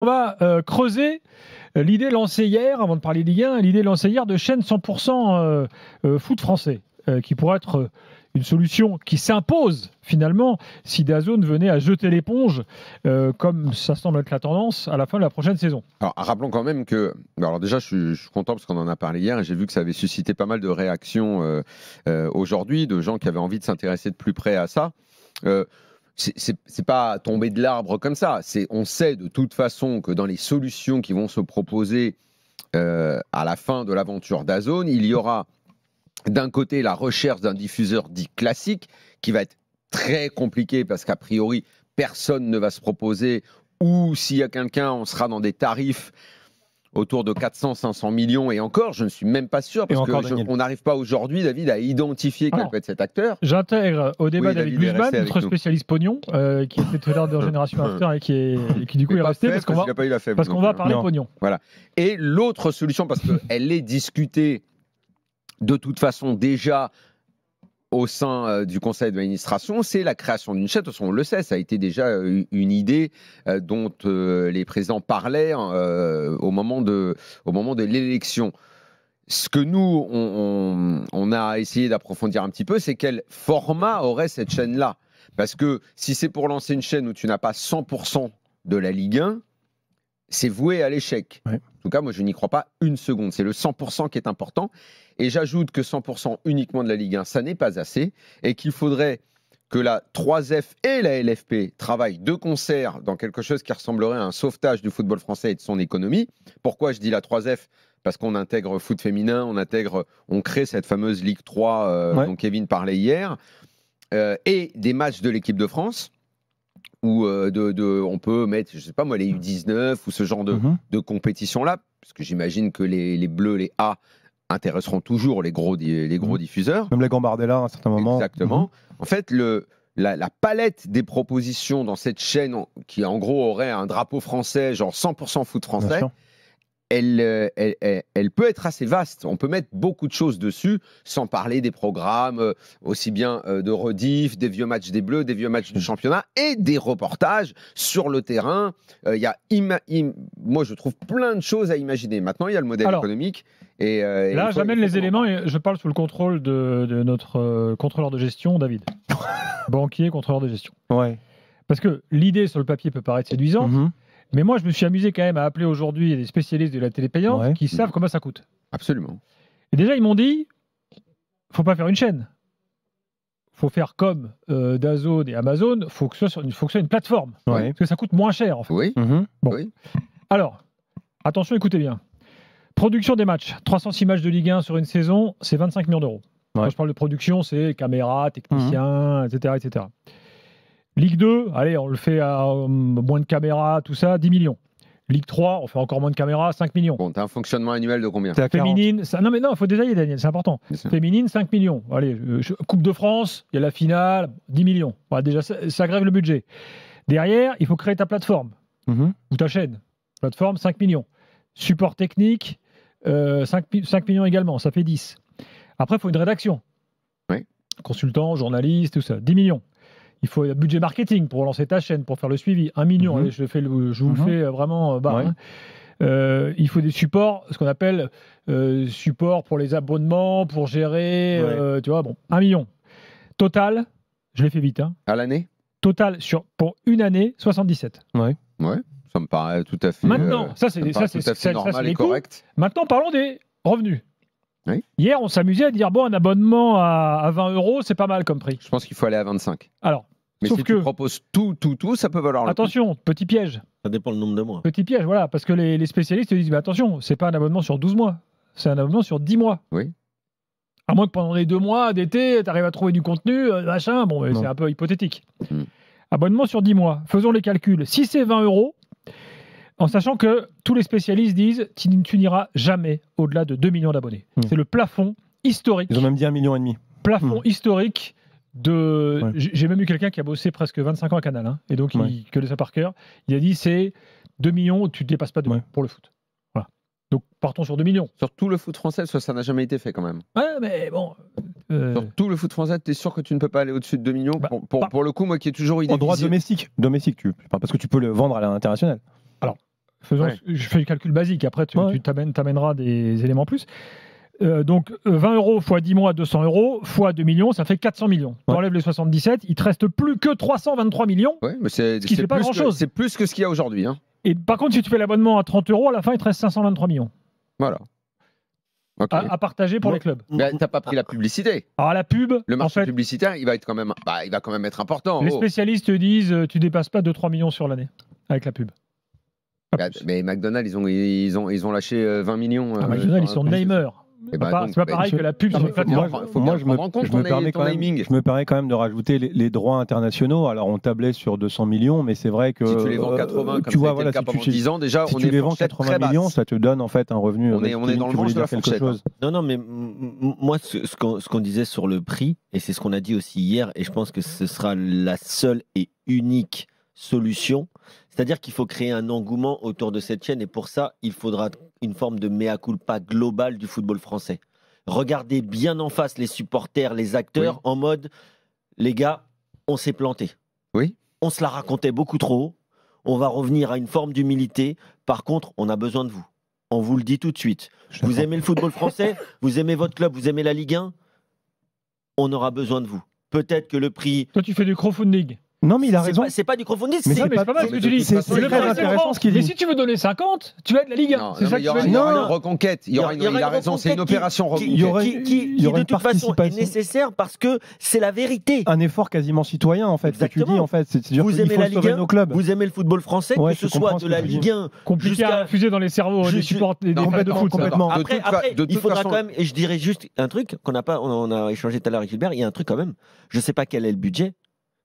On va creuser l'idée lancée hier, avant de parler Ligue 1, l'idée lancée hier de chaîne 100% foot français, qui pourrait être une solution qui s'impose finalement si DAZN venait à jeter l'éponge, comme ça semble être la tendance, à la fin de la prochaine saison. Alors, rappelons quand même que... Alors déjà, je suis content parce qu'on en a parlé hier et j'ai vu que ça avait suscité pas mal de réactions aujourd'hui, de gens qui avaient envie de s'intéresser de plus près à ça. C'est pas tomber de l'arbre comme ça. On sait de toute façon que dans les solutions qui vont se proposer à la fin de l'aventure DAZN, il y aura d'un côté la recherche d'un diffuseur dit classique qui va être très compliqué parce qu'a priori personne ne va se proposer, ou s'il y a quelqu'un, on sera dans des tarifs autour de 400-500 millions, et encore, je ne suis même pas sûr, parce qu'on n'arrive pas aujourd'hui, David, à identifier quel peut être cet acteur. J'intègre au débat David Glusman, notre spécialiste pognon, qui était tout à l'heure de Génération After et qui du coup est resté parce qu'on va parler pognon. Voilà. Et l'autre solution, parce qu'elle est discutée de toute façon déjà au sein du conseil d'administration, c'est la création d'une chaîne. De toute façon, on le sait, ça a été déjà une idée dont les présidents parlaient au moment de l'élection. Ce que nous, on a essayé d'approfondir un petit peu, c'est quel format aurait cette chaîne-là. Parce que si c'est pour lancer une chaîne où tu n'as pas 100% de la Ligue 1, c'est voué à l'échec. Ouais. En tout cas, moi, je n'y crois pas une seconde. C'est le 100% qui est important. Et j'ajoute que 100% uniquement de la Ligue 1, ça n'est pas assez. Et qu'il faudrait que la 3F et la LFP travaillent de concert dans quelque chose qui ressemblerait à un sauvetage du football français et de son économie. Pourquoi je dis la 3F ? Parce qu'on intègre foot féminin, on crée cette fameuse Ligue 3 dont Kevin parlait hier, et des matchs de l'équipe de France, où on peut mettre, je sais pas moi, les U19 ou ce genre de compétition-là, parce que j'imagine que les Bleus, les A, intéresseront toujours les gros diffuseurs. Même les Gambardella à un certain moment. Exactement. En fait, la palette des propositions dans cette chaîne, qui en gros aurait un drapeau français, genre 100% foot français, elle peut être assez vaste. On peut mettre beaucoup de choses dessus, sans parler des programmes, aussi bien de rediff, des vieux matchs des Bleus, des vieux matchs du championnat, et des reportages sur le terrain. Moi, je trouve plein de choses à imaginer. Maintenant, il y a le modèle économique. Et là, j'amène les éléments et je parle sous le contrôle de notre contrôleur de gestion, David. Banquier, contrôleur de gestion. Ouais. Parce que l'idée sur le papier peut paraître séduisante, mais moi, je me suis amusé quand même à appeler aujourd'hui des spécialistes de la télé payante qui savent combien ça coûte. Absolument. Et déjà, ils m'ont dit, faut pas faire une chaîne. Faut faire comme DAZN et Amazon, faut que ce soit une plateforme. Parce que ça coûte moins cher, en fait. Oui. Bon. Oui. Alors, attention, écoutez bien. Production des matchs. 306 matchs de Ligue 1 sur une saison, c'est 25 millions d'euros. Quand je parle de production, c'est caméra, technicien, etc., etc. Ligue 2, allez, on le fait à moins de caméras, tout ça, 10 millions. Ligue 3, on fait encore moins de caméras, 5 millions. Bon, t'as un fonctionnement annuel de combien ? Féminine, non, il faut détailler, Daniel, c'est important. Féminine, 5 millions. Allez, Coupe de France, il y a la finale, 10 millions. Voilà, déjà, ça grève le budget. Derrière, il faut créer ta plateforme ou ta chaîne. Plateforme, 5 millions. Support technique, 5 millions également, ça fait 10. Après, il faut une rédaction. Oui. Consultant, journaliste, tout ça, 10 millions. Il faut un budget marketing pour lancer ta chaîne, pour faire le suivi. 1 million, allez, je vous le fais vraiment bas. Il faut des supports, ce qu'on appelle support pour les abonnements, pour gérer, tu vois, bon, 1 million. Total, je l'ai fait vite. À l'année ? Total, pour une année, 77. Ouais. Ça me paraît tout à fait. Maintenant, ça c'est normal et correct. Maintenant, parlons des revenus. Oui. Hier, on s'amusait à dire un abonnement à 20 €, c'est pas mal comme prix. Je pense qu'il faut aller à 25. Alors, mais si tu proposes tout, ça peut valoir le coup. Attention, petit piège. Ça dépend le nombre de mois. Petit piège, voilà, parce que les spécialistes disent attention, c'est pas un abonnement sur 12 mois, c'est un abonnement sur 10 mois. Oui. À moins que pendant les 2 mois d'été, tu arrives à trouver du contenu, machin, c'est un peu hypothétique. Abonnement sur 10 mois, faisons les calculs. Si c'est 20 €, en sachant que tous les spécialistes disent tu n'iras jamais au-delà de 2 millions d'abonnés. C'est le plafond historique. Ils ont même dit 1,5 million. Plafond historique de... Ouais. J'ai même eu quelqu'un qui a bossé presque 25 ans à Canal, et donc il connaît ça par cœur. Il a dit c'est 2 millions, tu ne dépasses pas 2 millions pour le foot. Voilà. Donc partons sur 2 millions. Sur tout le foot français, ça n'a jamais été fait quand même. Ouais, mais bon... Sur tout le foot français, tu es sûr que tu ne peux pas aller au-dessus de 2 millions pour le coup, moi qui ai toujours idée. En droit domestique, parce que tu peux le vendre à l'international. Alors, je fais le calcul basique, après tu t'amèneras des éléments plus. Donc 20 euros fois 10 mois, 200 euros, fois 2 millions, ça fait 400 millions. Tu enlèves les 77, il te reste plus que 323 millions, mais ce qui fait pas grand-chose. C'est plus que ce qu'il y a aujourd'hui. Hein. Et par contre, si tu fais l'abonnement à 30 euros, à la fin, il te reste 523 millions. Voilà. Okay. À partager pour les clubs. Mais t'as pas pris la publicité. Alors la pub, le marché publicitaire, il va quand même être important. Les spécialistes disent tu dépasses pas 2-3 millions sur l'année avec la pub. Mais McDonald's, ils ont lâché 20 millions. McDonald's, ils sont namers. C'est pas pareil que la pub sur une plateforme. Moi, je me permets quand même de rajouter les droits internationaux. Alors, on tablait sur 200 millions, mais c'est vrai que si tu les vends 80, comme ça a été le cas pendant 10 ans, déjà, si tu les vends 80 millions, ça te donne en fait un revenu. On est dans le manche de la fourchette. Non, mais moi, ce qu'on disait sur le prix, et c'est ce qu'on a dit aussi hier, et je pense que ce sera la seule et unique solution, c'est-à-dire qu'il faut créer un engouement autour de cette chaîne, et pour ça, il faudra une forme de mea culpa globale du football français. Regardez bien en face les supporters, les acteurs, en mode, les gars, on s'est planté. Oui. On se la racontait beaucoup trop, on va revenir à une forme d'humilité, par contre, on a besoin de vous. On vous le dit tout de suite. Vous aimez le football français, vous aimez votre club, vous aimez la Ligue 1, on aura besoin de vous. Peut-être que le prix... Toi, tu fais du crowdfunding. Non, mais il a raison. C'est pas du crowdfunding. Mais c'est pas mal ce que tu dis. C'est très intéressant ce qu'il dit. Mais si tu veux donner 50, tu vas être la Ligue 1. C'est ça que tu veux dire. Il y aura une reconquête. Il a raison, c'est une opération reconquête. Qui de toute façon est nécessaire parce que c'est la vérité. Un effort quasiment citoyen, en fait. Exactement. Tu dis, en fait, c'est-à-dire vous aimez la Ligue 1, vous aimez le football français, que ce soit de la Ligue 1 compliqué à infuser dans les cerveaux des supporters des fans de foot. Complètement. Après, il faudra quand même, et je dirais juste un truc qu'on n'a pas, on a échangé tout à l'heure avec Gilbert, il y a un truc quand même, je sais pas quel est le budget,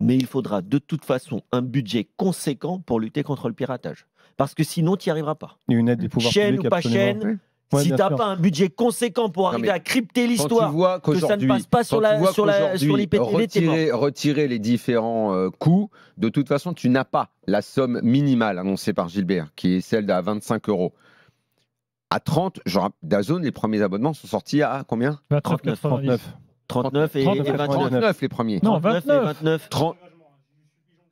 mais il faudra de toute façon un budget conséquent pour lutter contre le piratage. Parce que sinon, tu n'y arriveras pas. Et une aide des pouvoirs chaîne publics, ou pas absolument. chaîne, si tu n'as pas un budget conséquent pour arriver à crypter l'histoire, que ça ne passe pas sur l'IPTV, retirer les différents coûts, de toute façon, tu n'as pas la somme minimale annoncée par Gilbert, qui est celle d'à 25 €. À 30, genre DAZN, les premiers abonnements sont sortis à combien ? 39 et 39 les premiers. Non, 29. 30.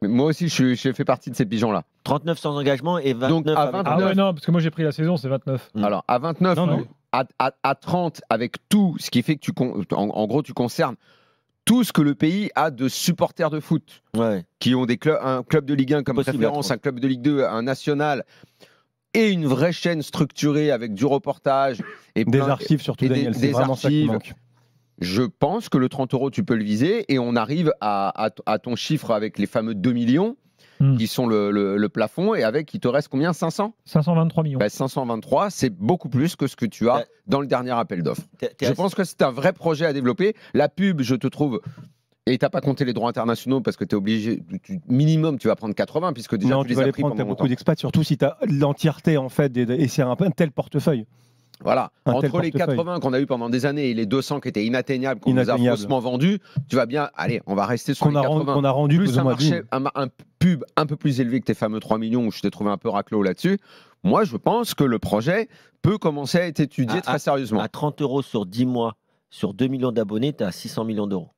Mais moi aussi, je fais partie de ces pigeons-là. 39 sans engagement et 29 donc, à 29. Ah ouais, non, parce que moi j'ai pris la saison, c'est 29. Alors, à 29, à 30, avec tout, ce qui fait que en gros, tu concernes tout ce que le pays a de supporters de foot, qui ont un club de Ligue 1 comme référence, un club de Ligue 2, un national, et une vraie chaîne structurée avec du reportage. Et des archives surtout, Daniel, c'est vraiment ça qui manque. Je pense que le 30 € tu peux le viser et on arrive à ton chiffre avec les fameux 2 millions qui sont le plafond et avec il te reste combien ? 523 millions. 523, c'est beaucoup plus que ce que tu as dans le dernier appel d'offres. Je pense que c'est un vrai projet à développer. La pub, je te trouve... Et tu n'as pas compté les droits internationaux parce que tu es obligé, minimum, tu vas prendre 80 puisque déjà tu les as pris pendant longtemps. Tu as beaucoup d'expats, surtout si tu as l'entièreté en fait, et c'est un tel portefeuille. Voilà, entre les 80 qu'on a eu pendant des années et les 200 qui étaient inatteignables, qu'on nous a faussement vendus, tu vas bien, allez, on va rester sur les 80. Qu'on a rendu plus un marché, un pub un peu plus élevé que tes fameux 3 millions où je t'ai trouvé un peu raclo là-dessus. Moi, je pense que le projet peut commencer à être étudié très sérieusement. À 30 € sur 10 mois, sur 2 millions d'abonnés, tu as 600 millions d'euros.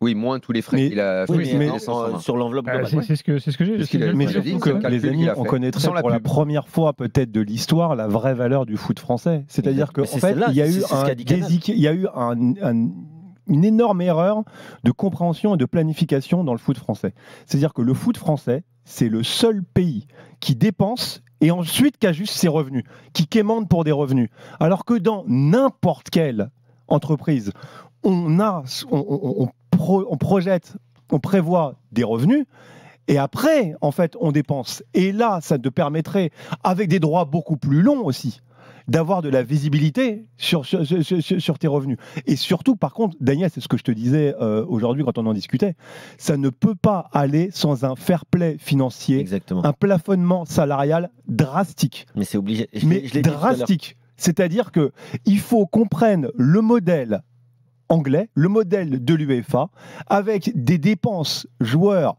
Oui, moins tous les frais qu'il a fait. Sur l'enveloppe globale. C'est ce que j'ai. Mais surtout que les amis, on connaîtrait pour la première fois peut-être de l'histoire la vraie valeur du foot français. C'est-à-dire qu'en fait, il y a eu une énorme erreur de compréhension et de planification dans le foot français. C'est-à-dire que le foot français, c'est le seul pays qui dépense et ensuite qui ajuste ses revenus, qui quémande pour des revenus. Alors que dans n'importe quelle entreprise, on projette, on prévoit des revenus et après, en fait, on dépense. Et là, ça te permettrait, avec des droits beaucoup plus longs aussi, d'avoir de la visibilité sur tes revenus. Et surtout, par contre, Daniel, c'est ce que je te disais aujourd'hui quand on en discutait, ça ne peut pas aller sans un fair play financier, un plafonnement salarial drastique. Mais c'est obligé. Mais drastique. C'est-à-dire qu'il faut qu'on prenne le modèle anglais, le modèle de l'UEFA, avec des dépenses joueurs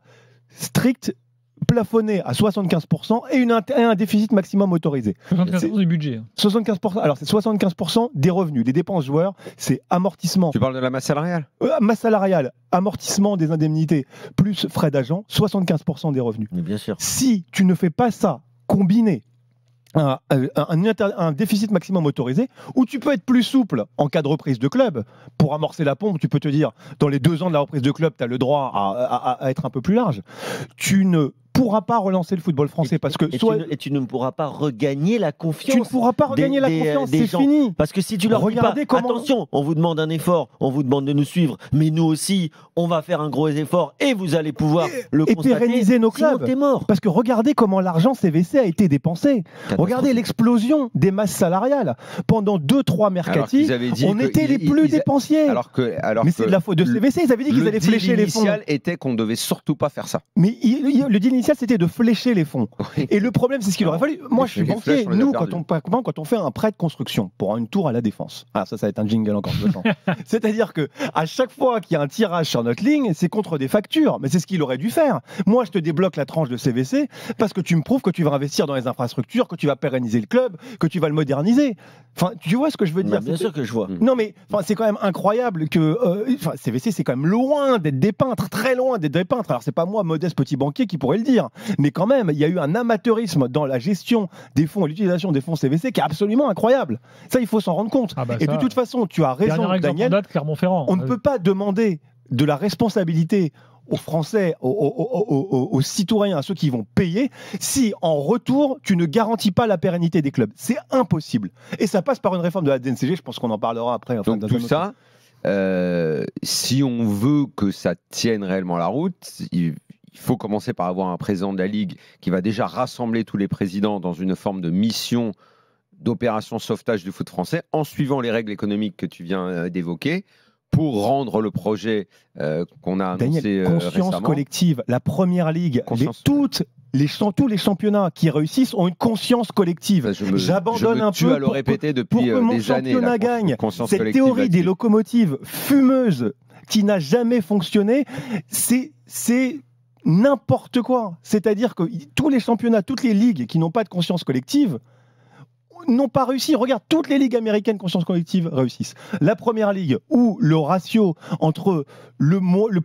strictes, plafonnées à 75% et un déficit maximum autorisé. 75% du budget. 75%, alors c'est 75% des revenus. Les dépenses joueurs, c'est amortissement. Tu parles de la masse salariale ? Masse salariale, amortissement des indemnités, plus frais d'agent, 75% des revenus. Mais bien sûr. Si tu ne fais pas ça combiner un déficit maximum autorisé, où tu peux être plus souple en cas de reprise de club. Pour amorcer la pompe, tu peux te dire, dans les 2 ans de la reprise de club, tu as le droit à être un peu plus large. Tu ne pourras pas relancer le football français parce que tu ne pourras pas regagner la confiance. Tu ne pourras pas regagner la confiance, c'est fini. Parce que si tu leur dis pas, attention, on vous demande un effort, on vous demande de nous suivre, mais nous aussi, on va faire un gros effort et vous allez pouvoir le constater. Et pérenniser nos clubs. T'es mort. Parce que regardez comment l'argent CVC a été dépensé. Regardez l'explosion des masses salariales. Pendant 2-3 mercatis, on était les plus dépensiers. Mais c'est de la faute de CVC. Ils avaient dit qu'ils allaient flécher les fonds. Le deal initial était qu'on ne devait surtout pas faire ça. Mais le deal initial, c'était de flécher les fonds. Oui. Et le problème, c'est ce qu'il aurait fallu. Moi, je suis banquier. Nous, quand on fait un prêt de construction pour une tour à la Défense, ça va être un jingle encore de temps. C'est-à-dire que à chaque fois qu'il y a un tirage sur notre ligne, c'est contre des factures. Mais c'est ce qu'il aurait dû faire. Moi, je te débloque la tranche de CVC parce que tu me prouves que tu vas investir dans les infrastructures, que tu vas pérenniser le club, que tu vas le moderniser. Enfin, tu vois ce que je veux dire? Bien sûr que je vois. Non, mais c'est quand même incroyable que CVC, c'est quand même loin d'être des peintres, très loin d'être des peintres. Alors, c'est pas moi, modeste petit banquier, qui pourrait le dire. Mais quand même, il y a eu un amateurisme dans la gestion des fonds et l'utilisation des fonds CVC qui est absolument incroyable. Ça, il faut s'en rendre compte. Et de toute façon, tu as raison, Daniel. Clermont-Ferrand. On ne peut pas demander de la responsabilité aux Français, aux citoyens, à ceux qui vont payer, si en retour, tu ne garantis pas la pérennité des clubs. C'est impossible. Et ça passe par une réforme de la DNCG, je pense qu'on en parlera après. Enfin, donc tout ça, si on veut que ça tienne réellement la route, il faut commencer par avoir un président de la Ligue qui va déjà rassembler tous les présidents dans une forme de mission d'opération sauvetage du foot français, en suivant les règles économiques que tu viens d'évoquer, pour rendre le projet qu'on a annoncé Daniel, conscience récemment. Collective, la Première Ligue, tous les championnats qui réussissent ont une conscience collective. J'abandonne un peu à le répéter depuis pour que mon des années. Championnat gagne. Cette théorie des locomotives fumeuses qui n'a jamais fonctionné, c'est n'importe quoi. C'est-à-dire que tous les championnats, toutes les ligues qui n'ont pas de conscience collective n'ont pas réussi. Regarde, toutes les ligues américaines conscience collective réussissent. La Première Ligue, où le ratio entre le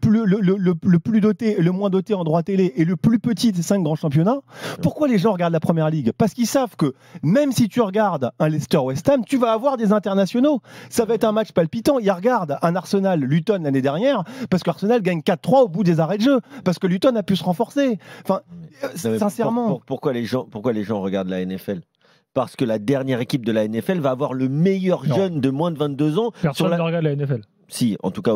plus doté et le moins doté en droit télé est le plus petit des 5 grands championnats, pourquoi les gens regardent la Première Ligue? Parce qu'ils savent que même si tu regardes un Leicester-West Ham, tu vas avoir des internationaux. Ça va être un match palpitant. Ils regardent un Arsenal-Luton l'année dernière, parce qu'Arsenal gagne 4-3 au bout des arrêts de jeu, parce que Luton a pu se renforcer. Enfin, sincèrement. Pourquoi les gens regardent la NFL? Parce que la dernière équipe de la NFL va avoir le meilleur jeune de moins de 22 ans. Personne ne regarde la NFL. Si, en tout cas.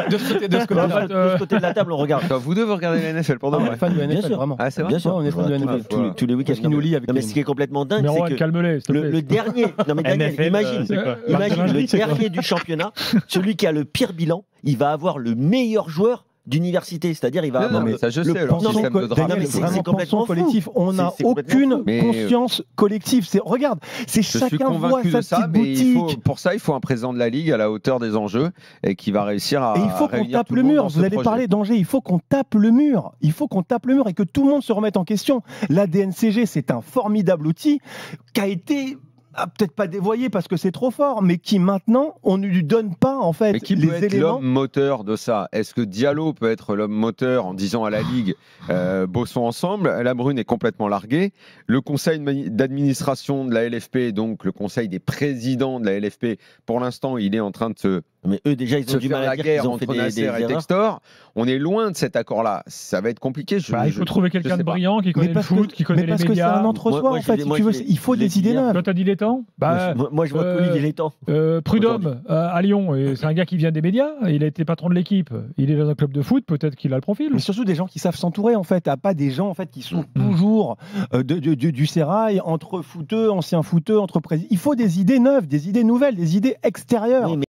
de ce côté de la table, on regarde. Vous deux, vous regardez la NFL pour nous. On est fan de la NFL, vraiment. Ah, c'est vrai. Bien sûr, on est fan de la NFL. Tous les week-ends. Parce qu'il nous lie avec. Non, mais ce qui est complètement dingue, c'est que calme-les, le dernier. Non, mais Daniel, imagine le dernier du championnat, celui qui a le pire bilan, il va avoir le meilleur joueur d'université, c'est-à-dire il va avoir ça je sais, leur système de draft. C'est complètement collectif. On n'a aucune conscience collective. Regarde, c'est chacun voit sa petite boutique. Pour ça, il faut un président de la Ligue à la hauteur des enjeux et qui va réussir à. Et il faut qu'on tape le mur. Vous allez parler d'enjeux. Il faut qu'on tape le mur. Il faut qu'on tape le mur et que tout le monde se remette en question. La DNCG, c'est un formidable outil qui a été peut-être pas dévoyé parce que c'est trop fort, mais qui maintenant, on ne lui donne pas en fait mais qui les peut être éléments. L'homme moteur de ça? Est-ce que Diallo peut être l'homme moteur en disant à la Ligue bossons ensemble? Labrune est complètement largué. Le conseil d'administration de la LFP, donc le conseil des présidents de la LFP, pour l'instant, il est en train de se. Mais eux déjà, ils ont du mal à dire qu'ils ont fait des et Textor. On est loin de cet accord-là. Ça va être compliqué. Il faut trouver quelqu'un de brillant qui connaît le foot, qui connaît les médias. Mais parce que c'est un entre-soi en fait. Il faut des idées neuves. Toi, t'as dit les temps. Moi, je vois que il est temps. Prud'homme à Lyon, c'est un gars qui vient des médias. Il a été patron de l'équipe. Il est dans un club de foot. Peut-être qu'il a le profil. Mais surtout des gens qui savent s'entourer en fait. Pas des gens en fait qui sont toujours du sérail entre footeux, anciens footeux, entre présidents. Il faut des idées neuves, des idées nouvelles, des idées extérieures. Oui,